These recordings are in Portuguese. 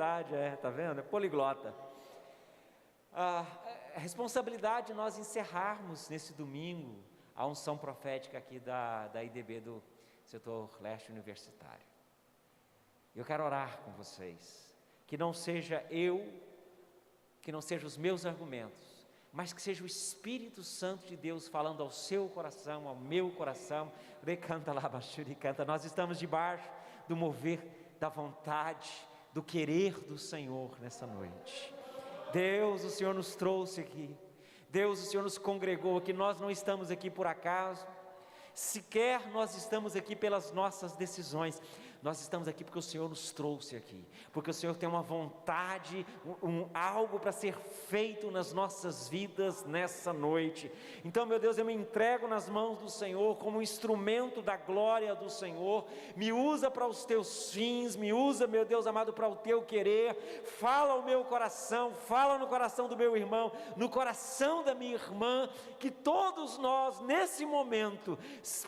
verdade, tá vendo? É poliglota. A responsabilidade de nós encerrarmos nesse domingo a unção profética aqui da IDB, do setor leste universitário. Eu quero orar com vocês, que não seja que não sejam os meus argumentos, mas que seja o Espírito Santo de Deus falando ao seu coração, ao meu coração. Recanta lá, canta. Nós estamos debaixo do mover da vontade, do querer do Senhor nessa noite. Deus, o Senhor nos trouxe aqui. Deus, o Senhor nos congregou aqui. Nós não estamos aqui por acaso. Sequer nós estamos aqui pelas nossas decisões. Nós estamos aqui porque o Senhor nos trouxe aqui, porque o Senhor tem uma vontade, algo para ser feito nas nossas vidas nessa noite. Então, meu Deus, eu me entrego nas mãos do Senhor como instrumento da glória do Senhor. Me usa para os teus fins, me usa, meu Deus amado, para o teu querer. Fala ao meu coração, fala no coração do meu irmão, no coração da minha irmã, que todos nós nesse momento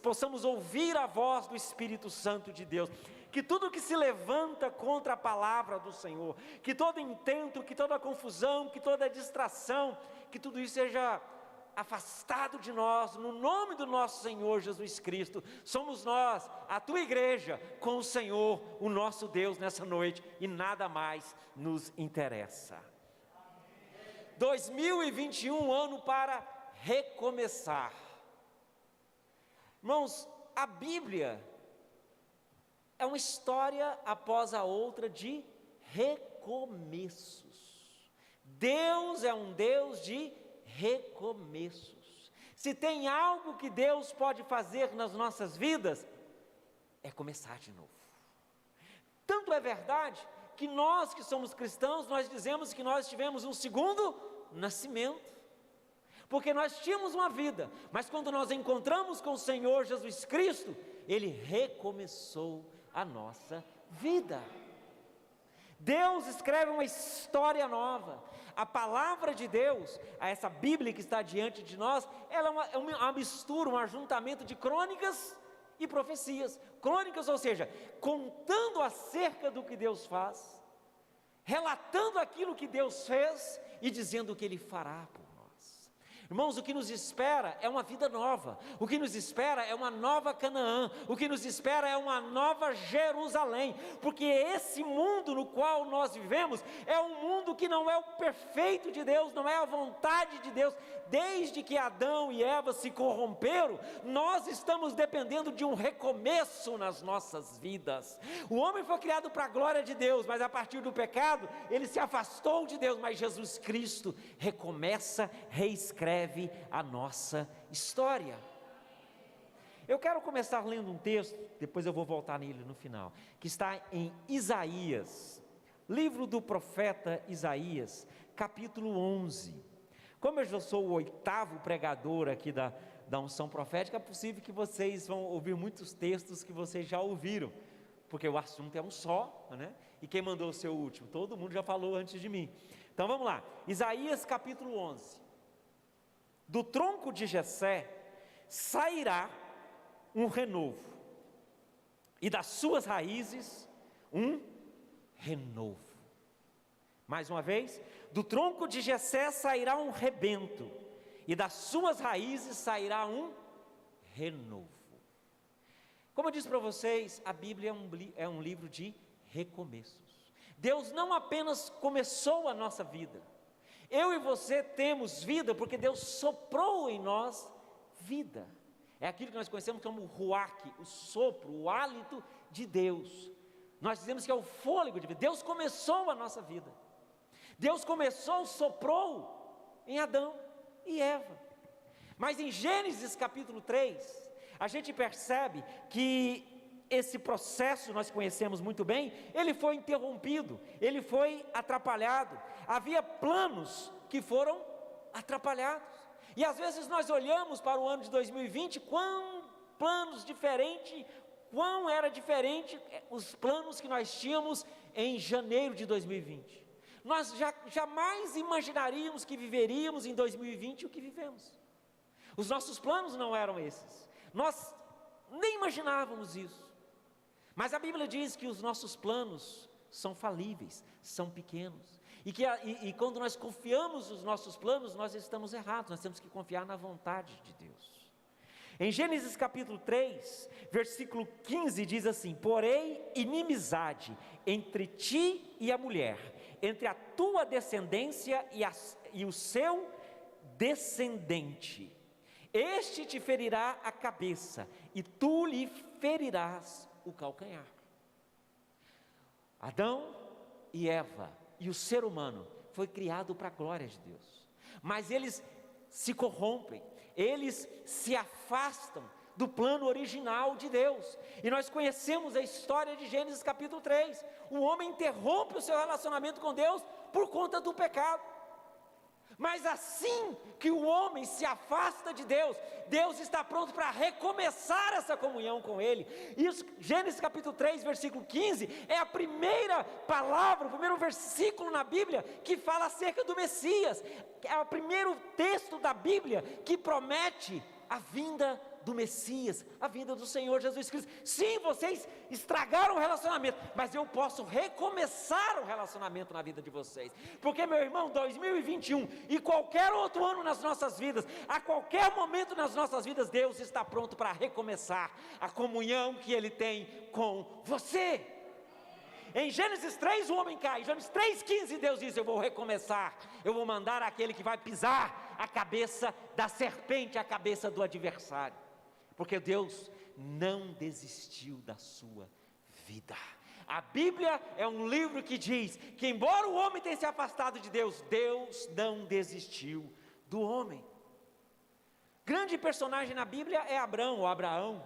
possamos ouvir a voz do Espírito Santo de Deus. Que tudo que se levanta contra a palavra do Senhor, que todo intento, que toda confusão, que toda distração, que tudo isso seja afastado de nós, no nome do nosso Senhor Jesus Cristo. Somos nós, a tua igreja, com o Senhor, o nosso Deus nessa noite, e nada mais nos interessa. 2021, ano para recomeçar. Irmãos, a Bíblia é uma história após a outra de recomeços. Deus é um Deus de recomeços. Se tem algo que Deus pode fazer nas nossas vidas, é começar de novo. Tanto é verdade que nós que somos cristãos, nós dizemos que nós tivemos um segundo nascimento. Porque nós tínhamos uma vida, mas quando nós encontramos com o Senhor Jesus Cristo, Ele recomeçou a nossa vida. Deus escreve uma história nova. A palavra de Deus, essa Bíblia que está diante de nós, ela é uma mistura, um ajuntamento de crônicas e profecias. Crônicas, ou seja, contando acerca do que Deus faz, relatando aquilo que Deus fez e dizendo o que Ele fará por nós. Irmãos, o que nos espera é uma vida nova, o que nos espera é uma nova Canaã, o que nos espera é uma nova Jerusalém, porque esse mundo no qual nós vivemos é um mundo que não é o perfeito de Deus, não é a vontade de Deus. Desde que Adão e Eva se corromperam, nós estamos dependendo de um recomeço nas nossas vidas. O homem foi criado para a glória de Deus, mas a partir do pecado, ele se afastou de Deus, mas Jesus Cristo recomeça, reescreve a nossa história. Eu quero começar lendo um texto, depois eu vou voltar nele no final, que está em Isaías, livro do profeta Isaías, capítulo 11. Como eu já sou o 8º pregador aqui da unção profética, é possível que vocês vão ouvir muitos textos que vocês já ouviram, porque o assunto é um só, né? E quem mandou o seu último? Todo mundo já falou antes de mim. Então vamos lá, Isaías capítulo 11. Do tronco de Jessé sairá um renovo, e das suas raízes um renovo. Mais uma vez, do tronco de Jessé sairá um rebento, e das suas raízes sairá um renovo. Como eu disse para vocês, a Bíblia é um livro de recomeços. Deus não apenas começou a nossa vida, eu e você temos vida porque Deus soprou em nós vida. É aquilo que nós conhecemos como ruach, o sopro, o hálito de Deus. Nós dizemos que é o fôlego de vida. Deus começou a nossa vida. Deus começou, soprou em Adão e Eva. Mas em Gênesis capítulo 3, a gente percebe que esse processo, nós conhecemos muito bem, ele foi interrompido, ele foi atrapalhado. Havia planos que foram atrapalhados. E às vezes nós olhamos para o ano de 2020, quão planos diferentes, quão era diferente os planos que nós tínhamos em janeiro de 2020. Nós jamais imaginaríamos que viveríamos em 2020 o que vivemos. Os nossos planos não eram esses, nós nem imaginávamos isso. Mas a Bíblia diz que os nossos planos são falíveis, são pequenos. E quando nós confiamos os nossos planos, nós estamos errados, nós temos que confiar na vontade de Deus. Em Gênesis capítulo 3, versículo 15 diz assim: porém inimizade entre ti e a mulher, entre a tua descendência e o seu descendente, este te ferirá a cabeça, e tu lhe ferirás o calcanhar. Adão e Eva e o ser humano foi criado para a glória de Deus, mas eles se corrompem, eles se afastam do plano original de Deus, e nós conhecemos a história de Gênesis capítulo 3, o homem interrompe o seu relacionamento com Deus por conta do pecado. Mas assim que o homem se afasta de Deus, Deus está pronto para recomeçar essa comunhão com Ele. Isso, Gênesis capítulo 3, versículo 15, é a primeira palavra, o primeiro versículo na Bíblia que fala acerca do Messias. É o primeiro texto da Bíblia que promete a vinda do Messias, a vinda do Senhor Jesus Cristo. Sim, vocês estragaram o relacionamento, mas eu posso recomeçar o relacionamento na vida de vocês, porque, meu irmão, 2021 e qualquer outro ano nas nossas vidas, a qualquer momento nas nossas vidas, Deus está pronto para recomeçar a comunhão que Ele tem com você. Em Gênesis 3 o homem cai, em Gênesis 3,15 Deus diz: eu vou recomeçar, eu vou mandar aquele que vai pisar a cabeça da serpente, a cabeça do adversário, porque Deus não desistiu da sua vida. A Bíblia é um livro que diz que embora o homem tenha se afastado de Deus, Deus não desistiu do homem. Grande personagem na Bíblia é Abraão, ou Abraão,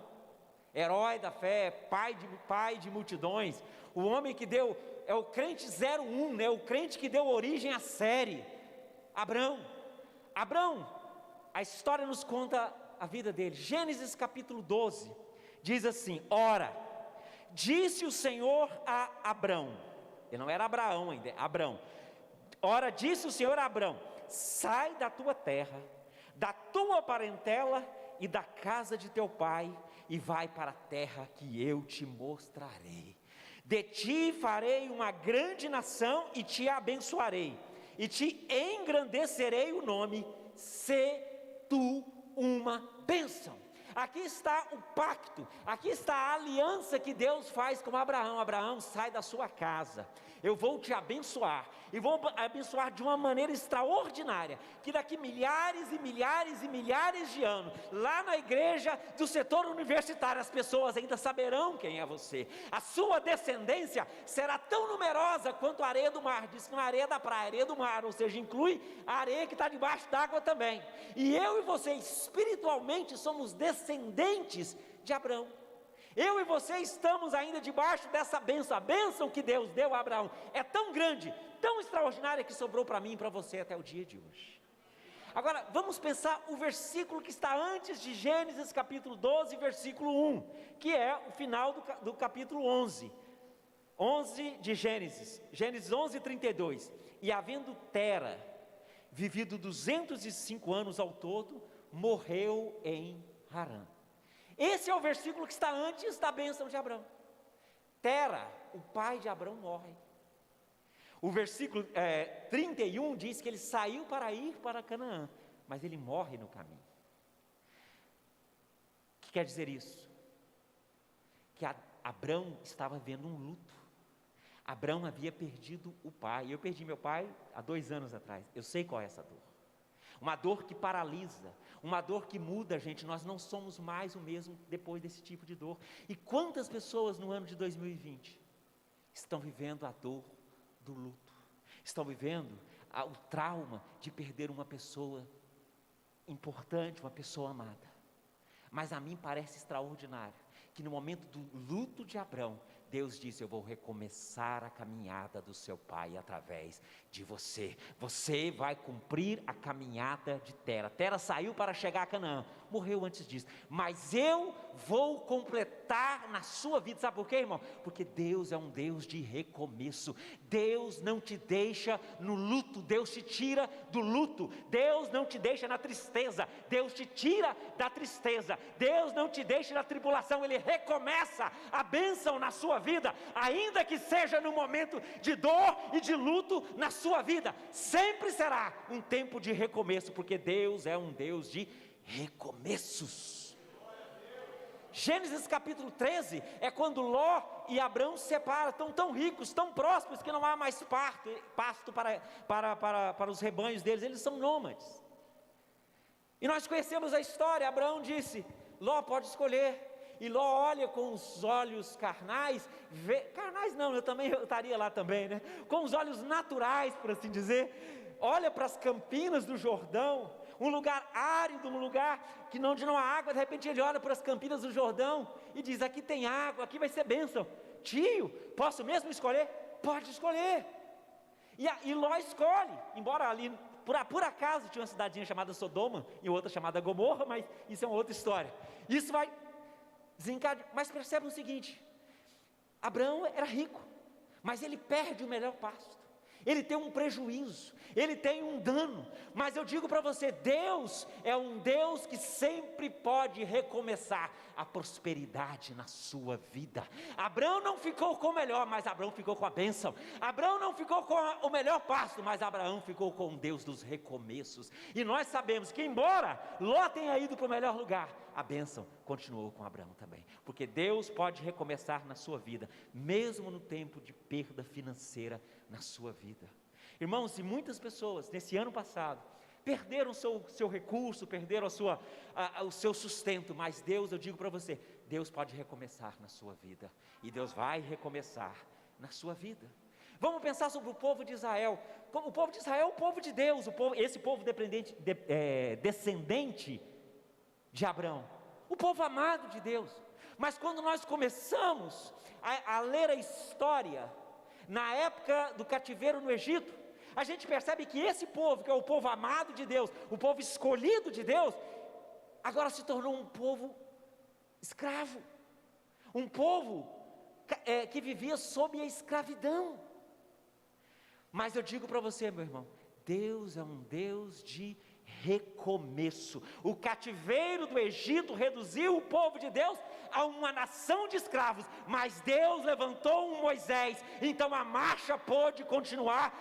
herói da fé, pai de multidões, o homem que deu, é o crente 01, né? O crente que deu origem à série, Abraão, a história nos conta a vida dele. Gênesis capítulo 12, diz assim: ora, disse o Senhor a Abrão, ele não era Abraão ainda, Abrão, ora, disse o Senhor a Abrão: sai da tua terra, da tua parentela e da casa de teu pai, e vai para a terra que eu te mostrarei. De ti farei uma grande nação e te abençoarei, e te engrandecerei o nome, se tu uma bênção. Aqui está o pacto, aqui está a aliança que Deus faz com Abraão. Abraão, sai da sua casa, eu vou te abençoar, e vou abençoar de uma maneira extraordinária, que daqui milhares e milhares e milhares de anos, lá na igreja do setor universitário, as pessoas ainda saberão quem é você. A sua descendência será tão numerosa quanto a areia do mar. Diz que na areia da praia, areia do mar, ou seja, inclui a areia que está debaixo d'água também. E eu e você espiritualmente somos descendentes de Abraão. Eu e você estamos ainda debaixo dessa bênção. A bênção que Deus deu a Abraão é tão grande, tão extraordinária, que sobrou para mim e para você até o dia de hoje. Agora, vamos pensar o versículo que está antes de Gênesis capítulo 12, versículo 1, que é o final do capítulo 11 de Gênesis 11, 32. E havendo Tera vivido 205 anos ao todo, morreu em Harã. Esse é o versículo que está antes da bênção de Abraão. Tera, o pai de Abraão, morre. O versículo 31 diz que ele saiu para ir para Canaã, mas ele morre no caminho. O que quer dizer isso? Que Abraão estava vivendo um luto. Abraão havia perdido o pai. Eu perdi meu pai há 2 anos atrás. Eu sei qual é essa dor. Uma dor que paralisa, uma dor que muda a gente. Nós não somos mais o mesmo depois desse tipo de dor. E quantas pessoas no ano de 2020 estão vivendo a dor do luto, estão vivendo o trauma de perder uma pessoa importante, uma pessoa amada. Mas a mim parece extraordinário que no momento do luto de Abraão, Deus disse: eu vou recomeçar a caminhada do seu pai através de você. Você vai cumprir a caminhada de Tera. Tera saiu para chegar a Canaã, morreu antes disso, mas eu vou completar na sua vida. Sabe por quê, irmão? Porque Deus é um Deus de recomeço. Deus não te deixa no luto, Deus te tira do luto. Deus não te deixa na tristeza, Deus te tira da tristeza. Deus não te deixa na tribulação, Ele recomeça a bênção na sua vida, ainda que seja no momento de dor e de luto na sua vida. Sempre será um tempo de recomeço, porque Deus é um Deus de recomeços. Gênesis capítulo 13 é quando Ló e Abrão se separam, estão tão ricos, tão prósperos, que não há mais pasto para os rebanhos deles, eles são nômades. E nós conhecemos a história. Abraão disse: Ló, pode escolher. E Ló olha com os olhos carnais, carnais não, eu estaria lá também, né? Com os olhos naturais, por assim dizer, olha para as campinas do Jordão, um lugar árido, um lugar onde não há água. De repente ele olha para as campinas do Jordão e diz: aqui tem água, aqui vai ser bênção. Tio, posso mesmo escolher? Pode escolher. E Ló escolhe, embora ali por acaso tinha uma cidadinha chamada Sodoma e outra chamada Gomorra, mas isso é uma outra história. Isso vai desencadear. Mas percebe o seguinte: Abraão era rico, mas ele perde o melhor pasto, ele tem um prejuízo, ele tem um dano. Mas eu digo para você, Deus é um Deus que sempre pode recomeçar a prosperidade na sua vida. Abraão não ficou com o melhor, mas Abraão ficou com a bênção. Abraão não ficou com o melhor pasto, mas Abraão ficou com o Deus dos recomeços. E nós sabemos que, embora Ló tenha ido para o melhor lugar, a bênção continuou com Abraão também, porque Deus pode recomeçar na sua vida, mesmo no tempo de perda financeira na sua vida. Irmãos, e muitas pessoas nesse ano passado perderam o seu recurso, perderam o seu sustento, mas Deus, eu digo para você, Deus pode recomeçar na sua vida, e Deus vai recomeçar na sua vida. Vamos pensar sobre o povo de Israel. O povo de Israel é o povo de Deus, esse povo descendente de Abraão, o povo amado de Deus. Mas quando nós começamos a ler a história, na época do cativeiro no Egito, a gente percebe que esse povo, que é o povo amado de Deus, o povo escolhido de Deus, agora se tornou um povo escravo, um povo que vivia sob a escravidão. Mas eu digo para você, meu irmão, Deus é um Deus de recomeço. O cativeiro do Egito reduziu o povo de Deus a uma nação de escravos, mas Deus levantou um Moisés, então a marcha pôde continuar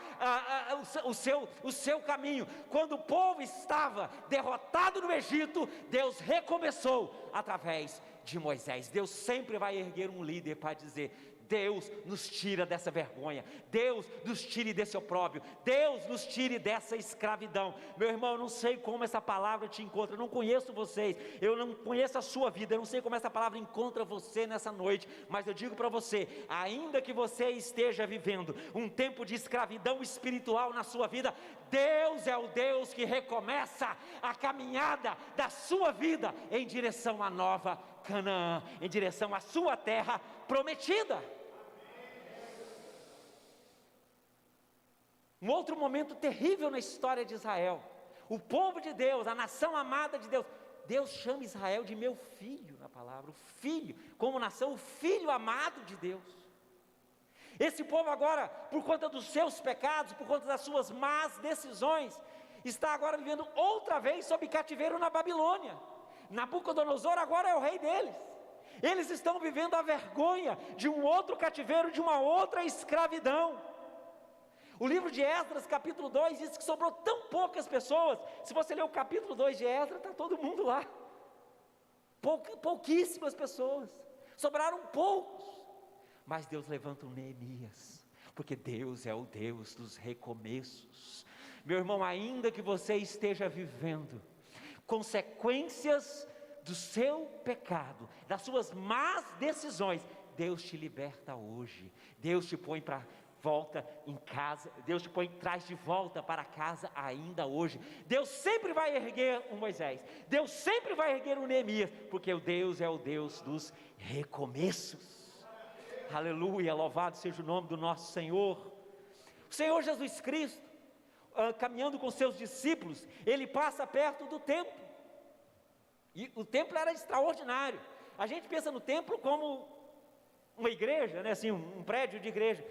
o seu caminho. Quando o povo estava derrotado no Egito, Deus recomeçou através de Moisés. Deus sempre vai erguer um líder para dizer: Deus nos tira dessa vergonha, Deus nos tire desse opróbrio, Deus nos tire dessa escravidão. Meu irmão, eu não sei como essa palavra te encontra, eu não conheço vocês, eu não conheço a sua vida, eu não sei como essa palavra encontra você nessa noite, mas eu digo para você, ainda que você esteja vivendo um tempo de escravidão espiritual na sua vida, Deus é o Deus que recomeça a caminhada da sua vida em direção à nova Canaã, em direção à sua terra prometida. Um outro momento terrível na história de Israel, o povo de Deus, a nação amada de Deus, Deus chama Israel de meu filho, na palavra, o filho, como nação, o filho amado de Deus. Esse povo agora, por conta dos seus pecados, por conta das suas más decisões, está agora vivendo outra vez sob cativeiro na Babilônia. Nabucodonosor agora é o rei deles. Eles estão vivendo a vergonha de um outro cativeiro, de uma outra escravidão. O livro de Esdras, capítulo 2, diz que sobrou tão poucas pessoas. Se você ler o capítulo 2 de Esdras, está todo mundo lá. Pouquíssimas pessoas, sobraram poucos. Mas Deus levanta um Neemias, porque Deus é o Deus dos recomeços. Meu irmão, ainda que você esteja vivendo consequências do seu pecado, das suas más decisões, Deus te liberta hoje. Deus te põe para volta em casa, Deus te traz de volta para casa ainda hoje. Deus sempre vai erguer um Moisés, Deus sempre vai erguer um Neemias, porque o Deus é o Deus dos recomeços. Aleluia, louvado seja o nome do nosso Senhor. O Senhor Jesus Cristo, caminhando com seus discípulos, ele passa perto do templo, e o templo era extraordinário. A gente pensa no templo como uma igreja, né? Assim, um prédio de igreja.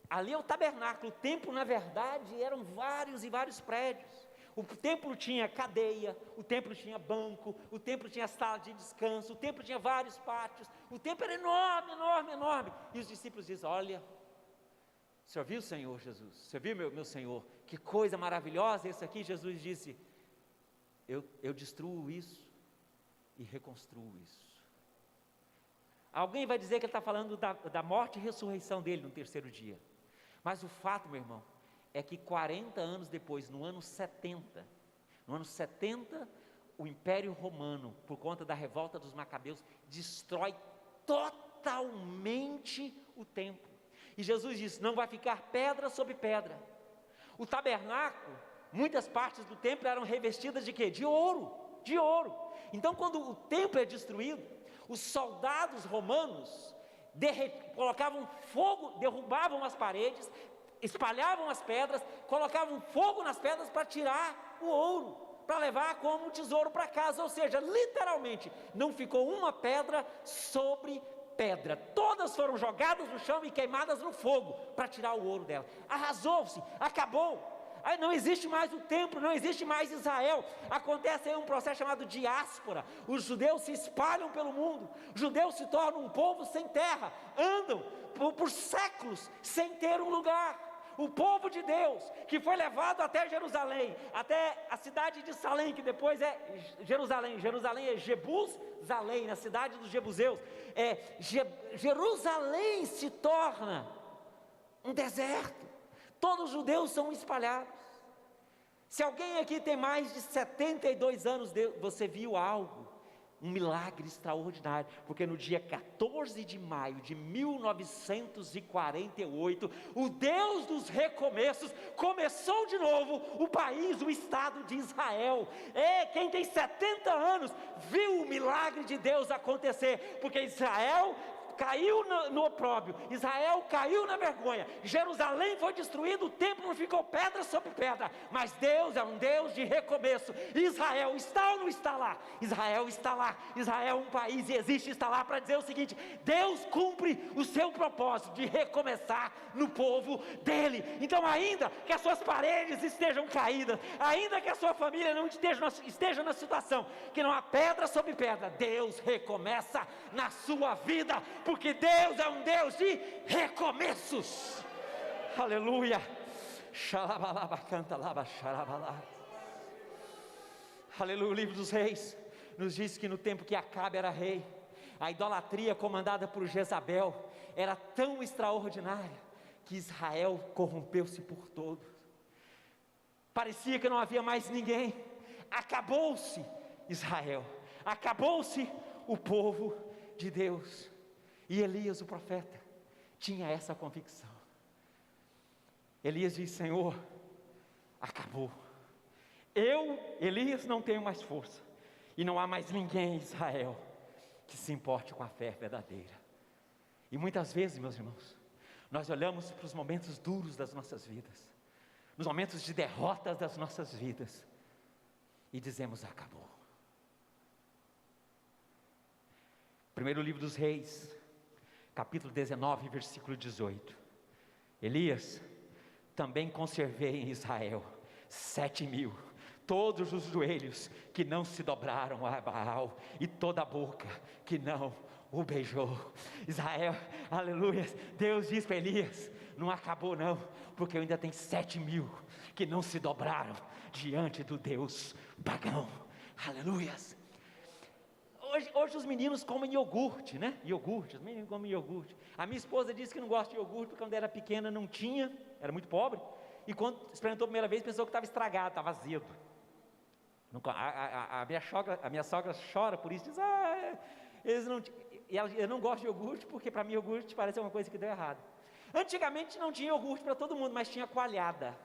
Ali é o tabernáculo. O templo, na verdade, eram vários e vários prédios. O templo tinha cadeia, o templo tinha banco, o templo tinha sala de descanso, o templo tinha vários pátios, o templo era enorme, enorme, enorme. E os discípulos dizem: olha, o senhor viu, Senhor Jesus? Você viu, meu Senhor? Que coisa maravilhosa isso aqui. Jesus disse: eu destruo isso e reconstruo isso. Alguém vai dizer que ele está falando da morte e ressurreição dele no terceiro dia. Mas o fato, meu irmão, é que 40 anos depois, no ano 70, o Império Romano, por conta da revolta dos Macabeus, destrói totalmente o templo. E Jesus disse: não vai ficar pedra sobre pedra. O tabernáculo, muitas partes do templo eram revestidas de quê? De ouro. Então, quando o templo é destruído, os soldados romanos colocavam fogo, derrubavam as paredes, espalhavam as pedras, colocavam fogo nas pedras para tirar o ouro, para levar como tesouro para casa. Ou seja, literalmente, não ficou uma pedra sobre pedra, todas foram jogadas no chão e queimadas no fogo, para tirar o ouro dela. Arrasou-se, acabou. Aí não existe mais o templo, não existe mais Israel. Acontece aí um processo chamado diáspora. Os judeus se espalham pelo mundo, os judeus se tornam um povo sem terra, andam por séculos sem ter um lugar. O povo de Deus, que foi levado até Jerusalém, até a cidade de Salém, que depois é Jerusalém. Jerusalém é Jebus-Zalém, na cidade dos Jebuseus. Jerusalém se torna um deserto. Todos os judeus são espalhados. Se alguém aqui tem mais de 72 anos, você viu algo, um milagre extraordinário, porque no dia 14 de maio de 1948, o Deus dos recomeços começou de novo o país, o Estado de Israel. Quem tem 70 anos viu o milagre de Deus acontecer, porque Israel caiu no opróbrio, Israel caiu na vergonha, Jerusalém foi destruído, o templo não ficou pedra sobre pedra, mas Deus é um Deus de recomeço. Israel está ou não está lá? Israel está lá. Israel é um país e existe, está lá para dizer o seguinte: Deus cumpre o seu propósito de recomeçar no povo dele. Então, ainda que as suas paredes estejam caídas, ainda que a sua família não esteja na situação que não há pedra sobre pedra, Deus recomeça na sua vida, porque Deus é um Deus de recomeços. Aleluia. Aleluia. O livro dos Reis nos diz que no tempo que Acabe era rei, a idolatria comandada por Jezabel era tão extraordinária que Israel corrompeu-se por todos. Parecia que não havia mais ninguém. Acabou-se Israel, acabou-se o povo de Deus. E Elias, o profeta, tinha essa convicção. Elias diz: Senhor, acabou. Eu, Elias, não tenho mais força, e não há mais ninguém em Israel que se importe com a fé verdadeira. E muitas vezes, meus irmãos, nós olhamos para os momentos duros das nossas vidas, nos momentos de derrotas das nossas vidas, e dizemos: acabou. Primeiro livro dos Reis, capítulo 19, versículo 18. Elias: também conservei em Israel 7.000, todos os joelhos que não se dobraram a Baal, e toda a boca que não o beijou. Israel, aleluia. Deus diz para Elias: não acabou não, porque eu ainda tenho 7.000 que não se dobraram diante do Deus pagão. Aleluia. Hoje os meninos comem iogurte, né? Os meninos comem iogurte. A minha esposa disse que não gosta de iogurte, porque quando era pequena não tinha, era muito pobre. E quando experimentou a primeira vez, pensou que estava estragado, estava azedo. A minha sogra chora por isso, diz: eles não... eu não gosto de iogurte, porque para mim iogurte parece uma coisa que deu errado. Antigamente não tinha iogurte para todo mundo, mas tinha coalhada.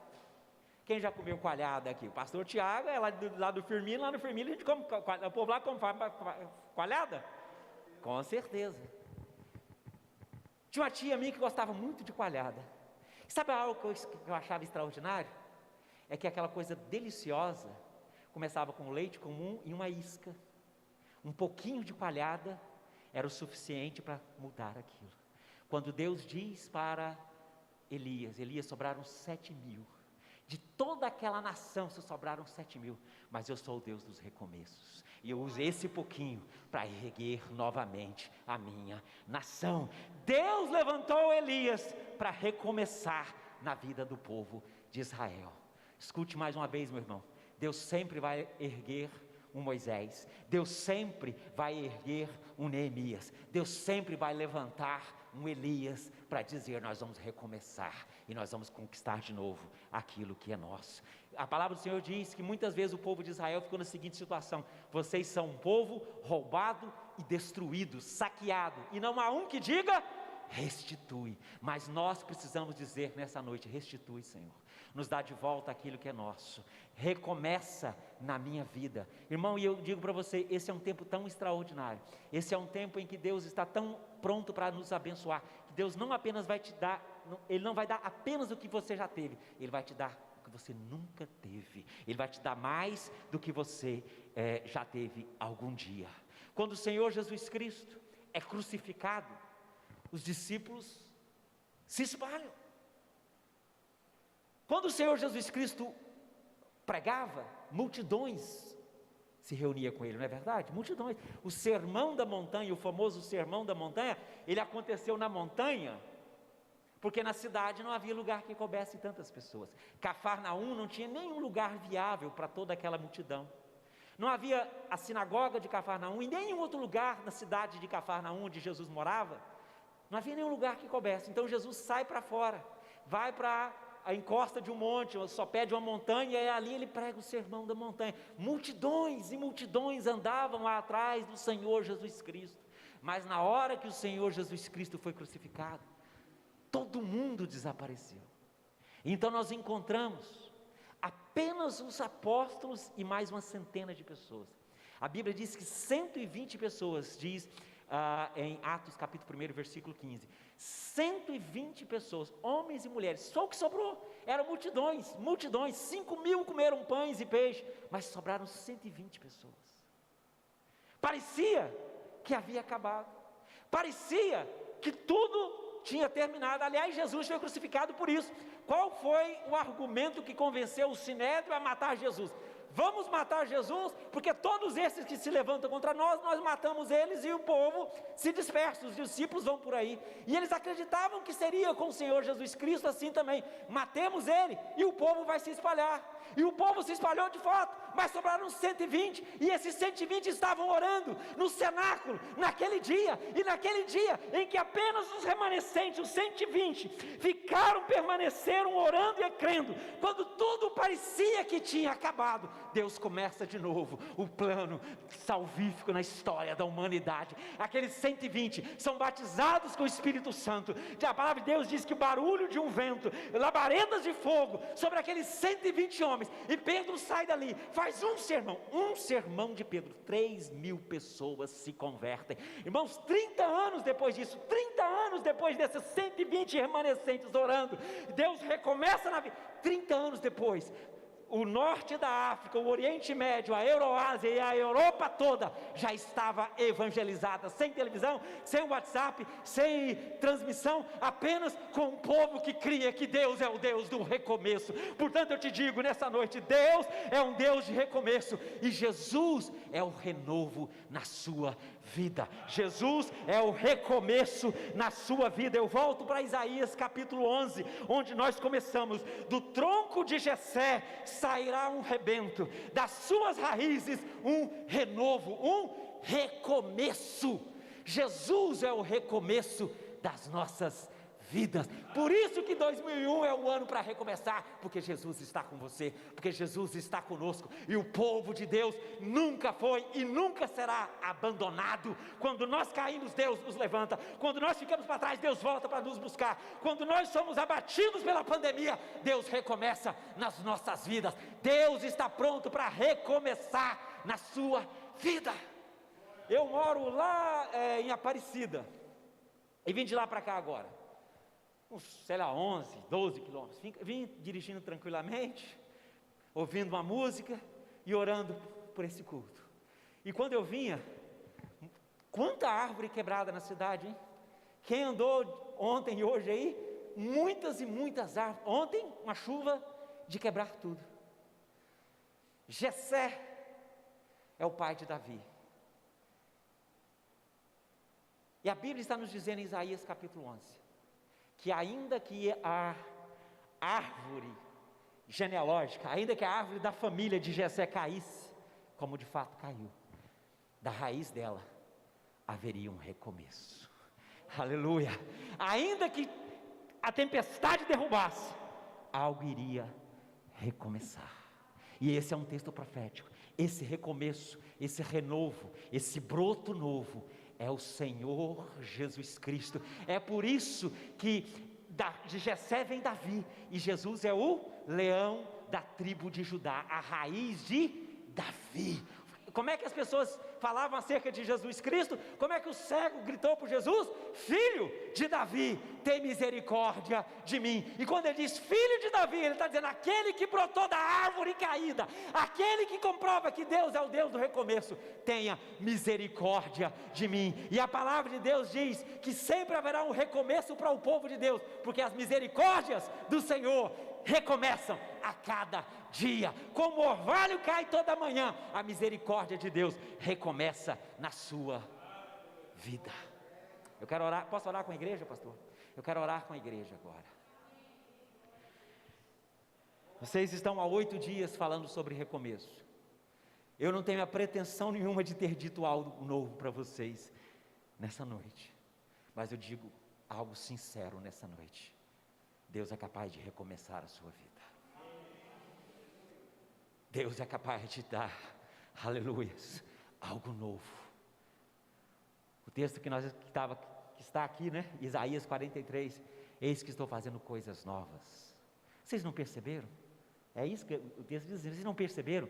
Quem já comeu coalhada aqui? O pastor Tiago é lá do Firmino. Lá no Firmino a gente come, o povo lá come coalhada? Com certeza. Tinha uma tia minha que gostava muito de coalhada. Sabe algo que eu achava extraordinário? É que aquela coisa deliciosa começava com leite comum e uma isca. Um pouquinho de palhada era o suficiente para mudar aquilo. Quando Deus diz para Elias, sobraram 7.000. De toda aquela nação só sobraram 7.000. Mas eu sou o Deus dos recomeços. E eu uso esse pouquinho para erguer novamente a minha nação. Deus levantou Elias para recomeçar na vida do povo de Israel. Escute mais uma vez, meu irmão. Deus sempre vai erguer um Moisés. Deus sempre vai erguer um Neemias. Deus sempre vai levantar um Elias para dizer: nós vamos recomeçar e nós vamos conquistar de novo aquilo que é nosso. A palavra do Senhor diz que muitas vezes o povo de Israel ficou na seguinte situação: vocês são um povo roubado e destruído, saqueado, e não há um que diga: restitui. Mas nós precisamos dizer nessa noite: restitui, Senhor, nos dá de volta aquilo que é nosso, recomeça na minha vida, irmão. E eu digo para você, esse é um tempo tão extraordinário, esse é um tempo em que Deus está tão pronto para nos abençoar, que Deus não apenas vai te dar, Ele não vai dar apenas o que você já teve, Ele vai te dar o que você nunca teve, Ele vai te dar mais do que você já teve algum dia. Quando o Senhor Jesus Cristo é crucificado, os discípulos se espalham. Quando o Senhor Jesus Cristo pregava, multidões se reuniam com Ele, não é verdade? Multidões. O sermão da montanha, o famoso sermão da montanha, ele aconteceu na montanha, porque na cidade não havia lugar que coubesse tantas pessoas. Cafarnaum não tinha nenhum lugar viável para toda aquela multidão. Não havia a sinagoga de Cafarnaum, e nenhum outro lugar na cidade de Cafarnaum, onde Jesus morava, não havia nenhum lugar que coubesse. Então Jesus sai para fora, vai para a encosta de um monte, o sopé de uma montanha, e ali ele prega o sermão da montanha. Multidões e multidões andavam lá atrás do Senhor Jesus Cristo. Mas na hora que o Senhor Jesus Cristo foi crucificado, todo mundo desapareceu. Então nós encontramos apenas os apóstolos e mais uma centena de pessoas. A Bíblia diz que 120 pessoas, diz em Atos capítulo 1, versículo 15, 120 pessoas, homens e mulheres, só o que sobrou, eram multidões, 5.000 comeram pães e peixe, mas sobraram 120 pessoas. Parecia que havia acabado, parecia que tudo tinha terminado. Aliás, Jesus foi crucificado por isso. Qual foi o argumento que convenceu o Sinédrio a matar Jesus? Vamos matar Jesus, porque todos esses que se levantam contra nós, nós matamos eles e o povo se dispersa, os discípulos vão por aí. E eles acreditavam que seria com o Senhor Jesus Cristo assim também: matemos ele e o povo vai se espalhar. E o povo se espalhou de fato, mas sobraram 120, e esses 120 estavam orando no cenáculo, naquele dia, e naquele dia em que apenas os remanescentes, os 120, permaneceram orando e crendo, quando tudo parecia que tinha acabado, Deus começa de novo o plano salvífico na história da humanidade. Aqueles 120 são batizados com o Espírito Santo. A palavra de Deus diz que o barulho de um vento, labaredas de fogo sobre aqueles 120 homens, e Pedro sai dali, faz um sermão de Pedro, 3.000 pessoas se convertem. Irmãos, 30 anos depois disso, 30 anos depois desses 120 remanescentes orando, Deus recomeça na vida. 30 anos depois, o norte da África, o Oriente Médio, a Euroásia e a Europa toda já estava evangelizada, sem televisão, sem WhatsApp, sem transmissão, apenas com um povo que cria que Deus é o Deus do recomeço. Portanto, eu te digo nessa noite: Deus é um Deus de recomeço, e Jesus é o renovo na sua vida. Jesus é o recomeço na sua vida. Eu volto para Isaías capítulo 11, onde nós começamos: do tronco de Jessé sairá um rebento, das suas raízes um renovo, um recomeço. Jesus é o recomeço das nossas vidas. Por isso que 2001 é o ano para recomeçar, porque Jesus está com você, porque Jesus está conosco, e o povo de Deus nunca foi e nunca será abandonado. Quando nós caímos, Deus nos levanta. Quando nós ficamos para trás, Deus volta para nos buscar. Quando nós somos abatidos pela pandemia, Deus recomeça nas nossas vidas. Deus está pronto para recomeçar na sua vida. Eu moro lá em Aparecida, e vim de lá para cá agora, uns, 11, 12 quilômetros. Vim dirigindo tranquilamente, ouvindo uma música e orando por esse culto. E quando eu vinha, Quanta árvore quebrada na cidade, hein? Quem andou ontem e hoje aí, muitas e muitas árvores. Ontem, uma chuva de quebrar tudo. Jessé é o pai de Davi. E a Bíblia está nos dizendo em Isaías capítulo 11, que ainda que a árvore genealógica, ainda que a árvore da família de Jessé caísse, como de fato caiu, da raiz dela haveria um recomeço. Aleluia! Ainda que a tempestade derrubasse, algo iria recomeçar. E esse é um texto profético. Esse recomeço, esse renovo, esse broto novo é o Senhor Jesus Cristo. É por isso que de Jessé vem Davi, e Jesus é o leão da tribo de Judá, a raiz de Davi. Como é que as pessoas falavam acerca de Jesus Cristo? Como é que o cego gritou por Jesus? Filho de Davi, tem misericórdia de mim. E quando ele diz filho de Davi, ele está dizendo aquele que brotou da árvore caída, aquele que comprova que Deus é o Deus do recomeço, tenha misericórdia de mim. E a palavra de Deus diz que sempre haverá um recomeço para o povo de Deus, porque as misericórdias do Senhor recomeçam a cada dia. Como o orvalho cai toda manhã, a misericórdia de Deus recomeça na sua vida. Eu quero orar. Posso orar com a igreja, pastor? Eu quero orar com a igreja agora. Vocês estão há 8 dias falando sobre recomeço. Eu não tenho a pretensão nenhuma de ter dito algo novo para vocês nessa noite, mas eu digo algo sincero nessa noite. Deus é capaz de recomeçar a sua vida. Deus é capaz de dar, aleluias, algo novo. O texto que está aqui, né? Isaías 43, eis que estou fazendo coisas novas. Vocês não perceberam? É isso que o texto diz, vocês não perceberam?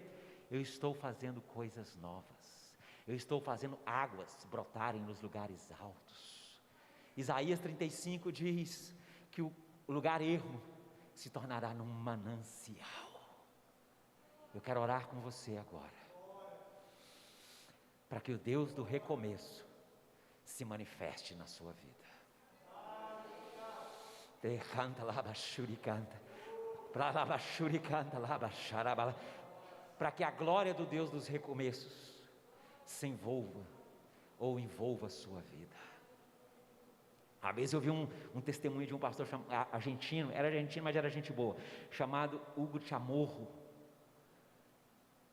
Eu estou fazendo coisas novas. Eu estou fazendo águas brotarem nos lugares altos. Isaías 35 diz que o lugar ermo se tornará num manancial. Eu quero orar com você agora, para que o Deus do recomeço se manifeste na sua vida. Para que a glória do Deus dos recomeços se envolva ou envolva a sua vida. Às vezes eu vi um testemunho de um pastor argentino, era argentino, mas era gente boa, chamado Hugo Chamorro.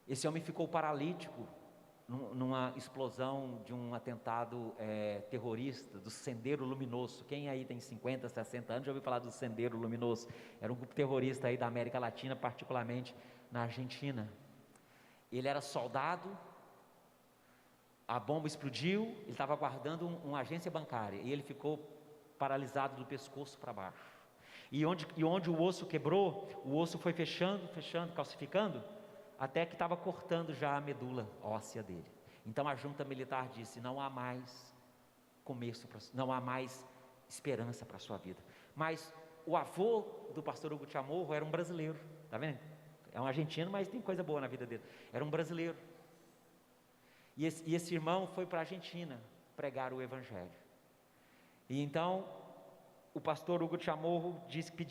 Esse homem ficou paralítico numa explosão de um atentado terrorista, do Sendero Luminoso. Quem aí tem 50, 60 anos já ouviu falar do Sendero Luminoso? Era um grupo terrorista aí da América Latina, particularmente na Argentina. Ele era soldado, a bomba explodiu, ele estava guardando uma agência bancária, e ele ficou paralisado do pescoço para baixo. E onde o osso quebrou, o osso foi fechando, calcificando, até que estava cortando já a medula óssea dele. Então a junta militar disse: não há mais começo, não há mais esperança para a sua vida. Mas o avô do pastor Hugo Chamorro era um brasileiro, está vendo? É um argentino, mas tem coisa boa na vida dele. Era um brasileiro. E esse irmão foi para a Argentina pregar o evangelho. E então o pastor Hugo Chamorro disse que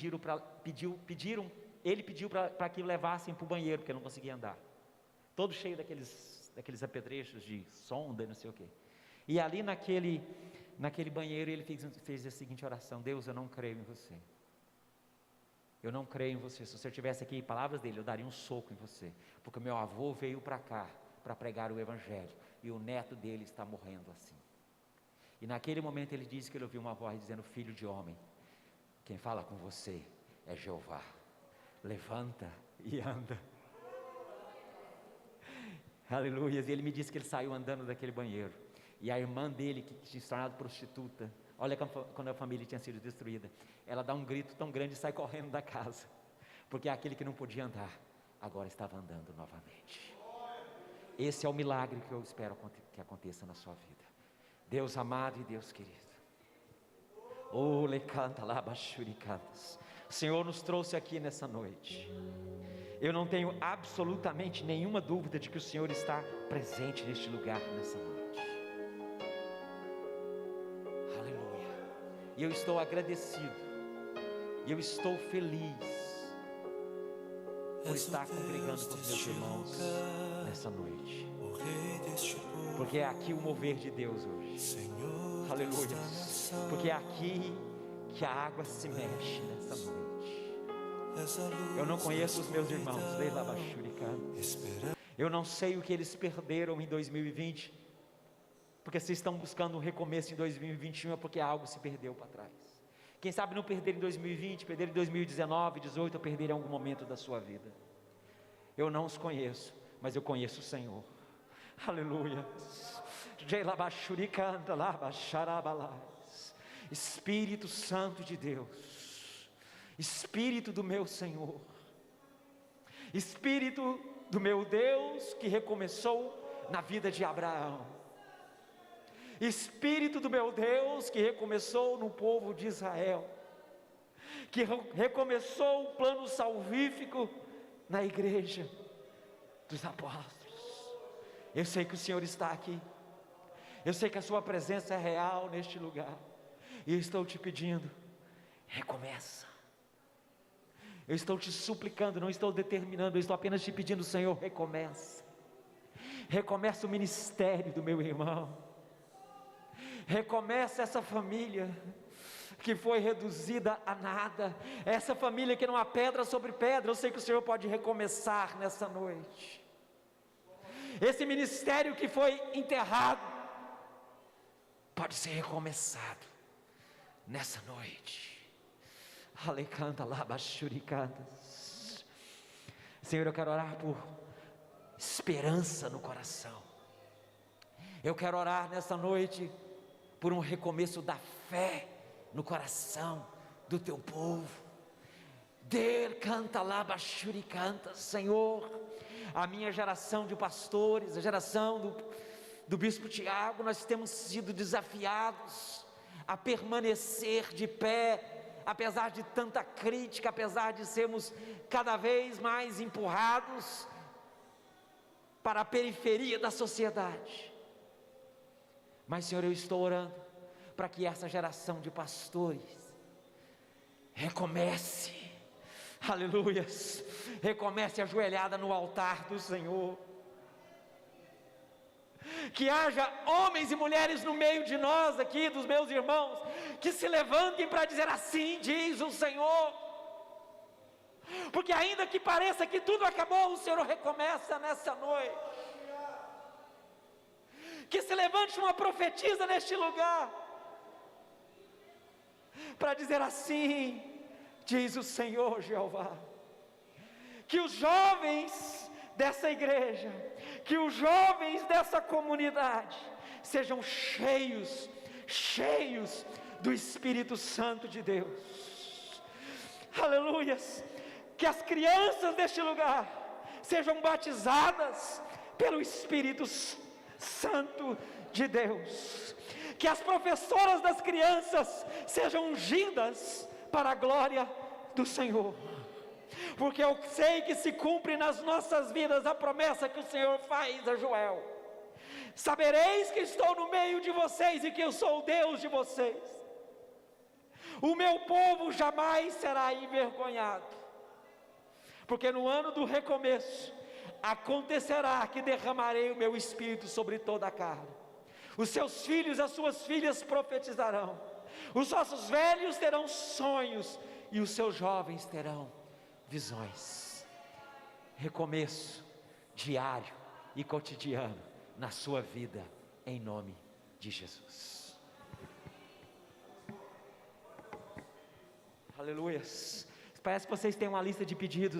ele pediu para que o levassem para o banheiro, porque não conseguia andar, todo cheio daqueles apetrechos de sonda, não sei o quê. E ali naquele banheiro ele fez a seguinte oração: Deus, eu não creio em você. Eu não creio em você. Se você tivesse aqui palavras dele, eu daria um soco em você, porque meu avô veio para cá para pregar o evangelho, e o neto dele está morrendo assim. E naquele momento ele disse que ele ouviu uma voz dizendo: filho de homem, quem fala com você é Jeová, levanta e anda. Aleluia. E ele me disse que ele saiu andando daquele banheiro, e a irmã dele, que tinha se tornado prostituta, olha quando a família tinha sido destruída, ela dá um grito tão grande e sai correndo da casa, porque aquele que não podia andar, agora estava andando novamente. Esse é o milagre que eu espero que aconteça na sua vida. Deus amado e Deus querido, o Senhor nos trouxe aqui nessa noite. Eu não tenho absolutamente nenhuma dúvida de que o Senhor está presente neste lugar nessa noite. E eu estou agradecido, e eu estou feliz por estar congregando com os meus irmãos nessa noite, porque é aqui o mover de Deus hoje, aleluia, porque é aqui que a água se mexe nessa noite. Eu não conheço os meus irmãos, eu não sei o que eles perderam em 2020, porque se estão buscando um recomeço em 2021 é porque algo se perdeu para trás. Quem sabe não perder em 2020, perder em 2019, 2018 ou perder em algum momento da sua vida. Eu não os conheço, mas eu conheço o Senhor, aleluia. Espírito Santo de Deus, Espírito do meu Senhor, Espírito do meu Deus que recomeçou na vida de Abraão, Espírito do meu Deus que recomeçou no povo de Israel, que recomeçou o plano salvífico na igreja dos apóstolos. Eu sei que o Senhor está aqui, eu sei que a sua presença é real neste lugar, e eu estou te pedindo, recomeça. Eu estou te suplicando, não estou determinando, eu estou apenas te pedindo, Senhor, recomeça. Recomeça o ministério do meu irmão, recomeça essa família que foi reduzida a nada, essa família que não há pedra sobre pedra. Eu sei que o Senhor pode recomeçar nessa noite. Esse ministério que foi enterrado pode ser recomeçado nessa noite. Alecanta lá, bachuricantas. Senhor, eu quero orar por esperança no coração. Eu quero orar nessa noite por um recomeço da fé no coração do teu povo. Canta lá, bachuricantas. Senhor, a minha geração de pastores, a geração do bispo Tiago, nós temos sido desafiados a permanecer de pé, apesar de tanta crítica, apesar de sermos cada vez mais empurrados para a periferia da sociedade. Mas, Senhor, eu estou orando para que essa geração de pastores recomece, aleluias, recomece ajoelhada no altar do Senhor. Que haja homens e mulheres no meio de nós aqui, dos meus irmãos, que se levantem para dizer assim diz o Senhor, porque ainda que pareça que tudo acabou, o Senhor recomeça nessa noite. Que se levante uma profetisa neste lugar, para dizer assim diz o Senhor Jeová. Que os jovens dessa igreja, que os jovens dessa comunidade sejam cheios do Espírito Santo de Deus, aleluias. Que as crianças deste lugar sejam batizadas pelo Espírito Santo de Deus, que as professoras das crianças sejam ungidas para a glória do Senhor, porque eu sei que se cumpre nas nossas vidas a promessa que o Senhor faz a Joel: sabereis que estou no meio de vocês e que eu sou o Deus de vocês, o meu povo jamais será envergonhado, porque no ano do recomeço acontecerá que derramarei o meu Espírito sobre toda a carne. Os seus filhos e as suas filhas profetizarão, os vossos velhos terão sonhos e os seus jovens terão visões. Recomeço diário e cotidiano na sua vida, em nome de Jesus. Aleluias. Parece que vocês têm uma lista de pedidos